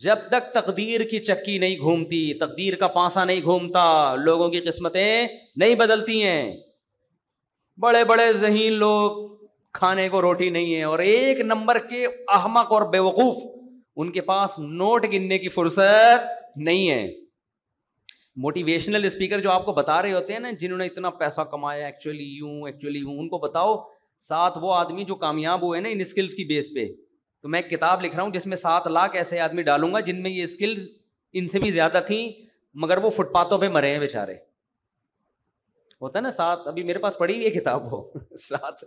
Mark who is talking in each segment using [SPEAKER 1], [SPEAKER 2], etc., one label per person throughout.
[SPEAKER 1] جب تک تقدیر کی چکی نہیں گھومتی، تقدیر کا پانسا نہیں گھومتا، لوگوں کی قسمتیں نہیں بدلتی ہیں. بڑے بڑے ذہین لوگ کھانے کو روٹی نہیں ہے، اور ایک نمبر کے احمق اور بیوقوف ان کے پاس نوٹ گننے کی فرصت نہیں ہے. موٹیویشنل اسپیکر جو آپ کو بتا رہے ہوتے ہیں نا، جنہوں نے اتنا پیسہ کمایا، ایکچولی یوں، ان کو بتاؤ ساتھ وہ آدمی جو کامیاب ہوئے نا ان اسکلز کی بیس پہ. تو میں ایک کتاب لکھ رہا ہوں جس میں 7 لاکھ ایسے آدمی ڈالوں گا جن میں یہ اسکلز ان سے بھی زیادہ تھیں، مگر وہ فٹ پاتھوں پہ مرے ہیں بیچارے. ہوتا ہے نا 7، ابھی میرے پاس پڑھی ہوئی ہے کتاب، وہ 7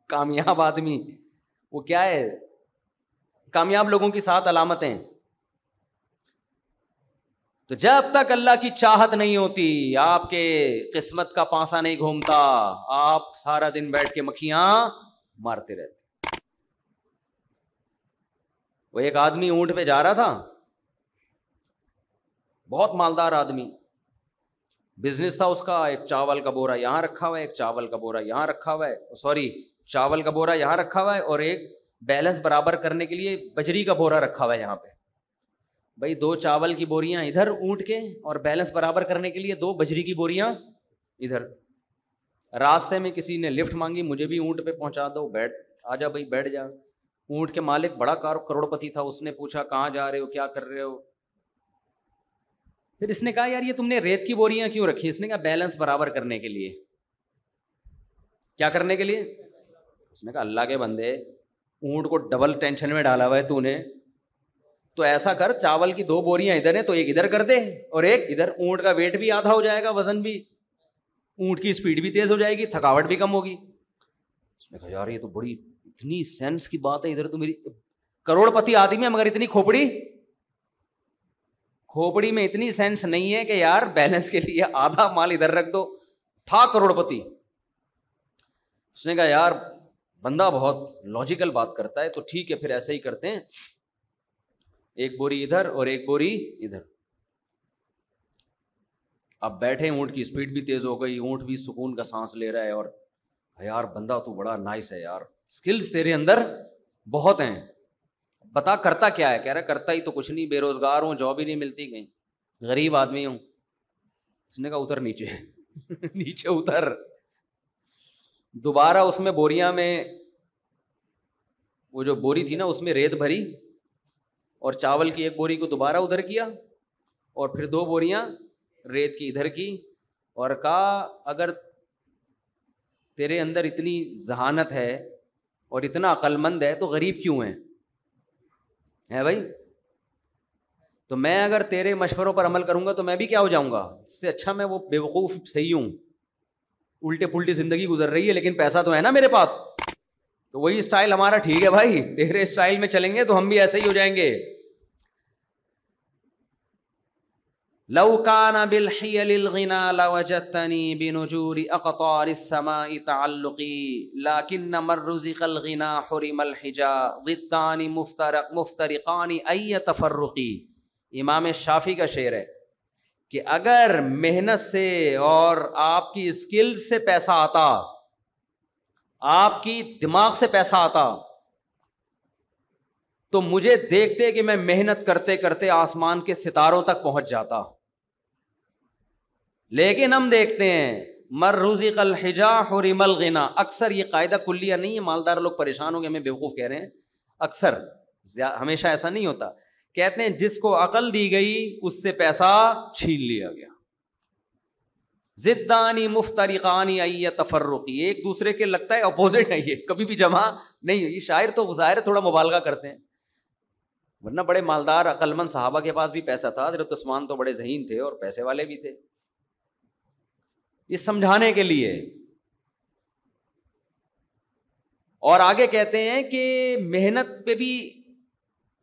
[SPEAKER 1] کامیاب آدمی، وہ کیا ہے، کامیاب لوگوں کی 7 علامتیں. تو جب تک اللہ کی چاہت نہیں ہوتی، آپ کے قسمت کا پانسا نہیں گھومتا، آپ سارا دن بیٹھ کے مکھیاں مارتے رہتے. وہ ایک آدمی اونٹ پہ جا رہا تھا، بہت مالدار آدمی، بزنس تھا اس کا، ایک چاول کا بورا یہاں رکھا ہوا ہے، ایک چاول کا بورا یہاں رکھا ہوا ہے، چاول کا بورا یہاں رکھا ہوا ہے، اور ایک بیلنس برابر کرنے کے لیے بجری کا بورا رکھا ہوا ہے یہاں پہ. بھائی 2 چاول کی بوریاں ادھر اونٹ کے، اور بیلنس برابر کرنے کے لیے 2 بجری کی بوریاں ادھر. راستے میں کسی نے لفٹ مانگی، مجھے بھی اونٹ پہ پہنچا دو، بیٹھ آ جا بھائی بیٹھ جا. اونٹ کے مالک بڑا کروڑ پتی تھا، اس نے پوچھا کہاں جا رہے ہو، کیا کر رہے ہو. پھر اس نے کہا یار یہ تم نے ریت کی بوریاں کیوں رکھی؟ اس نے کہا بیلنس برابر کرنے کے لیے. کیا کرنے کے لیے؟ اس نے کہا اللہ کے بندے، اونٹ کو ڈبل ٹینشن میں ڈالا ہوا ہے تو نے، تو ایسا کر چاول کی 2 بوریاں ادھر ہیں تو ایک ادھر کر دے اور ایک ادھر. اونٹ کا ویٹ بھی آدھا ہو جائے گا، وزن بھی، اونٹ کی اسپیڈ بھی تیز ہو جائے گی، تھکاوٹ بھی کم ہوگی. اس نے کہا یار یہ تو بڑی اتنی سینس کی بات ہے، ادھر تو میری کروڑ پتی آدمی ہے مگر اتنی کھوپڑی میں اتنی سینس نہیں ہے کہ یار بیلنس کے لیے آدھا مال ادھر رکھ دو. تھا کروڑ پتی. اس نے کہا یار بندہ بہت لاجیکل بات کرتا ہے، تو ٹھیک ہے پھر ایسے ہی کرتے ہیں، ایک بوری ادھر اور ایک بوری ادھر. اب بیٹھے، اونٹ کی اسپیڈ بھی تیز ہو گئی، اونٹ بھی سکون کا سانس لے رہا ہے، اور یار بندہ تو بڑا نائس ہے یار، اسکلز تیرے اندر بہت ہیں، بتا کرتا کیا ہے؟ کہہ رہا کرتا ہی تو کچھ نہیں، بے روزگار ہوں، جاب ہی نہیں ملتی کہیں، غریب آدمی ہوں. اس نے کہا اتر نیچے نیچے اتر. دوبارہ اس میں بوریاں میں، وہ جو بوری تھی نا اس میں ریت بھری، اور چاول کی ایک بوری کو دوبارہ ادھر کیا، اور پھر 2 بوریاں ریت کی ادھر کی، اور کہا اگر تیرے اندر اتنی ذہانت ہے اور اتنا عقل مند ہے تو غریب کیوں ہے بھائی؟ تو میں اگر تیرے مشوروں پر عمل کروں گا تو میں بھی کیا ہو جاؤں گا؟ اس سے اچھا میں وہ بیوقوف صحیح ہوں، الٹے پلٹی زندگی گزر رہی ہے لیکن پیسہ تو ہے نا میرے پاس. تو وہی اسٹائل ہمارا ٹھیک ہے بھائی، تیرے اسٹائل میں چلیں گے تو ہم بھی ایسے ہی ہو جائیں گے. لو کان بالحیل الغنا لوجدتنی بنجور اقطار السماء تعلقی لكن من رزق الغنا حرم الحجا ضدان مفترقان ای تفرقی. امام شافعی کا شعر ہے کہ اگر محنت سے اور آپ کی اسکل سے پیسہ آتا، آپ کی دماغ سے پیسہ آتا، تو مجھے دیکھتے کہ میں محنت کرتے کرتے آسمان کے ستاروں تک پہنچ جاتا. لیکن ہم دیکھتے ہیں مر رزق الحجا حرم الغنا. اکثر یہ قاعدہ کلیہ نہیں ہے، مالدار لوگ پریشان ہو گئے ہمیں بیوقوف کہہ رہے ہیں، اکثر ہمیشہ ایسا نہیں ہوتا. کہتے ہیں جس کو عقل دی گئی اس سے پیسہ چھین لیا گیا. ضدانی مفترقانی ای تفرقی، ایک دوسرے کے لگتا ہے اپوزٹ ہے، یہ کبھی بھی جمع نہیں ہے. یہ شاعر تو ظاہر تھوڑا مبالغہ کرتے ہیں، ورنہ بڑے مالدار عقل مند صحابہ کے پاس بھی پیسہ تھا. حضرت عثمان تو بڑے ذہین تھے اور پیسے والے بھی تھے. یہ سمجھانے کے لیے. اور آگے کہتے ہیں کہ محنت پہ بھی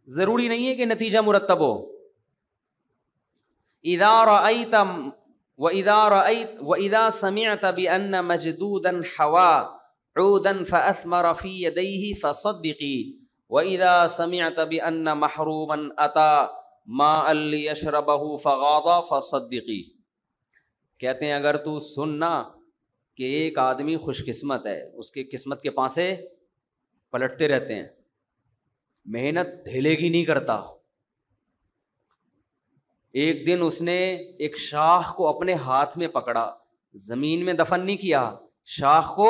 [SPEAKER 1] ضروری نہیں ہے کہ نتیجہ مرتب ہو. اذا رأیت وَإِذَا سَمِعْتَ بِأَنَّ مَجْدُودًا حَوَا عُودًا فَأَثْمَرَ فِي يَدَيْهِ فَصَدِّقِي وَإِذَا سَمِعْتَ بِأَنَّ مَحْرُومًا أَتَى مَاءً لِيَشْرَبَهُ فَغَاضَ فَصَدِّقِي. کہتے ہیں اگر تو سننا کہ ایک آدمی خوش قسمت ہے، اس کے قسمت کے پاسے پلٹتے رہتے ہیں، محنت ڈھیلے کی نہیں کرتا، ایک دن اس نے ایک شاخ کو اپنے ہاتھ میں پکڑا، زمین میں دفن نہیں کیا، شاخ کو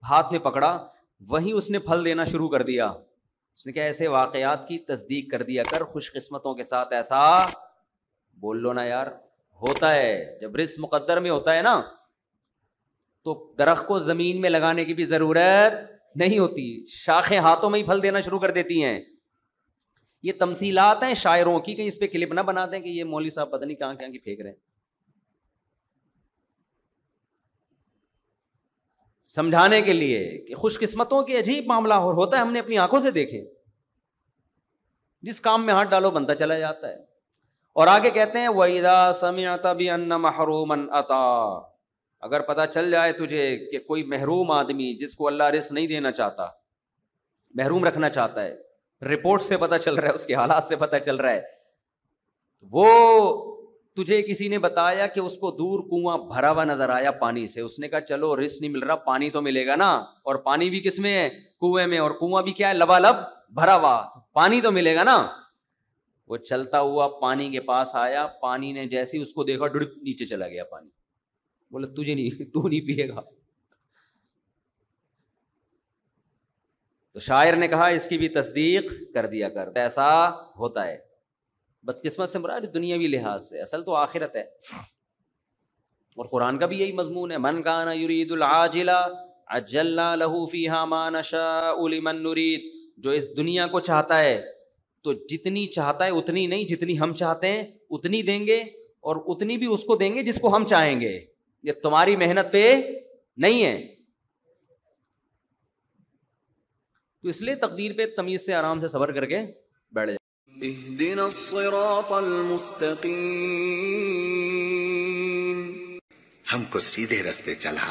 [SPEAKER 1] ہاتھ میں پکڑا، وہیں اس نے پھل دینا شروع کر دیا۔ اس نے کہا ایسے واقعات کی تصدیق کر دیا کر، خوش قسمتوں کے ساتھ ایسا بول لو نا یار۔ ہوتا ہے جب رزق مقدر میں ہوتا ہے نا تو درخت کو زمین میں لگانے کی بھی ضرورت نہیں ہوتی، شاخیں ہاتھوں میں ہی پھل دینا شروع کر دیتی ہیں۔ یہ تمثیلات ہیں شاعروں کی، کہیں اس پہ کلپ نہ بنا دیں کہ یہ مولوی صاحب پتہ نہیں کہاں کہاں کی پھینک رہے ہیں۔ سمجھانے کے لیے کہ خوش قسمتوں کے عجیب معاملہ ہوتا ہے، ہم نے اپنی آنکھوں سے دیکھے، جس کام میں ہاتھ ڈالو بنتا چلا جاتا ہے۔ اور آگے کہتے ہیں وَإِذَا سَمِعْتَ بِأَنَّ مَحْرُومًا أَتَىٰ، اگر پتہ چل جائے تجھے کہ کوئی محروم آدمی جس کو اللہ رزق نہیں دینا چاہتا، محروم رکھنا چاہتا ہے، رپورٹ سے پتہ چل رہا ہے، اس کے حالات سے پتہ چل رہا ہے، وہ تجھے کسی نے بتایا کہ اس کو دور کنواں بھرا ہوا نظر آیا پانی سے، اس نے کہا چلو رزق نہیں مل رہا، پانی تو ملے گا نا، اور پانی بھی کس میں ہے؟ کنویں میں، اور کنواں بھی کیا ہے؟ لبالب بھرا ہوا، پانی تو ملے گا نا۔ وہ چلتا ہوا پانی کے پاس آیا، پانی نے جیسے ہی اس کو دیکھا ڈڑپ نیچے چلا گیا پانی، بولے تجھے نہیں، تو نہیں پیے گا۔ تو شاعر نے کہا اس کی بھی تصدیق کر دیا کر، ایسا ہوتا ہے۔ بدقسمت سے مراد دنیاوی لحاظ سے، اصل تو آخرت ہے، اور قرآن کا بھی یہی مضمون ہے، من کان یرید العاجل عجلنا له فیہا ما نشاء لمن نرید، جو اس دنیا کو چاہتا ہے تو جتنی چاہتا ہے اتنی نہیں، جتنی ہم چاہتے ہیں اتنی دیں گے، اور اتنی بھی اس کو دیں گے جس کو ہم چاہیں گے، یہ تمہاری محنت پہ نہیں ہے۔ تو اس لیے تقدیر پہ تمیز سے آرام سے صبر کر کے بیٹھ جائے۔
[SPEAKER 2] اهدنا الصراط المستقیم،
[SPEAKER 3] ہم کو سیدھے رستے چلا